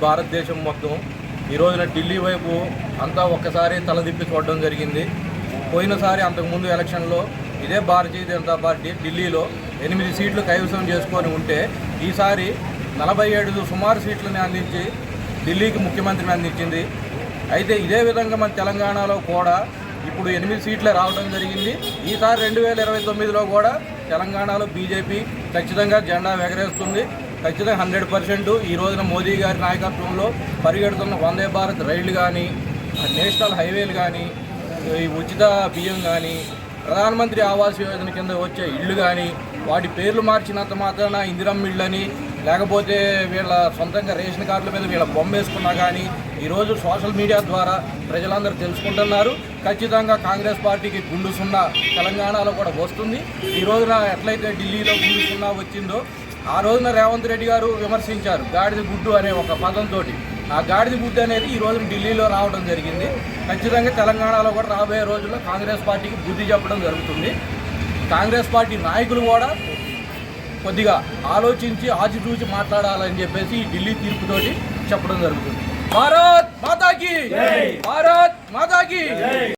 భారతదేశం మొత్తం ఈ రోజున ఢిల్లీ వైపు అంతా ఒక్కసారి తలదిప్పి చూడడం జరిగింది. పోయినసారి అంతకుముందు ఎలక్షన్లో ఇదే భారతీయ జనతా పార్టీ ఢిల్లీలో 8 సీట్లు కైవసం చేసుకొని ఉంటే ఈసారి 47 సుమారు సీట్లని అందించి ఢిల్లీకి ముఖ్యమంత్రిని అందించింది. అయితే ఇదే విధంగా మన తెలంగాణలో కూడా ఇప్పుడు 8 సీట్లే రావడం జరిగింది. ఈసారి 2029లో కూడా తెలంగాణలో బీజేపీ ఖచ్చితంగా జెండా ఎగరేస్తుంది. ఖచ్చితంగా 100% ఈ రోజున మోదీ గారి నాయకత్వంలో పరిగెడుతున్న వందే భారత్ రైళ్లు కానీ, నేషనల్ హైవేలు కానీ, ఈ ఉచిత బియ్యం కానీ, ప్రధానమంత్రి ఆవాస్ యోజన కింద వచ్చే ఇళ్ళు కానీ, వాటి పేర్లు మార్చినంత మాత్రాన ఇందిరమ్మ ఇళ్ళని, లేకపోతే వీళ్ళ సొంతంగా రేషన్ కార్డుల మీద వీళ్ళ బొమ్మ వేసుకున్నా కానీ ఈరోజు సోషల్ మీడియా ద్వారా ప్రజలందరూ తెలుసుకుంటున్నారు. ఖచ్చితంగా కాంగ్రెస్ పార్టీకి గుండు సున్నా తెలంగాణలో కూడా వస్తుంది. ఈ రోజున ఎట్లయితే ఢిల్లీలో గుండు సున్నా వచ్చిందో ఆ రోజున రేవంత్ రెడ్డి గారు విమర్శించారు గాడిద గుడ్డు అనే ఒక పదంతో. ఆ గాడిద గుడ్డు అనేది ఈ రోజున ఢిల్లీలో రావడం జరిగింది. ఖచ్చితంగా తెలంగాణలో కూడా రాబోయే రోజుల్లో కాంగ్రెస్ పార్టీకి బుద్ధి చెప్పడం జరుగుతుంది. కాంగ్రెస్ పార్టీ నాయకులు కూడా కొద్దిగా ఆలోచించి ఆచితూచి మాట్లాడాలని చెప్పేసి ఈ ఢిల్లీ తీర్పుతోటి చెప్పడం జరుగుతుంది. భారత్ మాతాకి, భారత్ మాతాకి.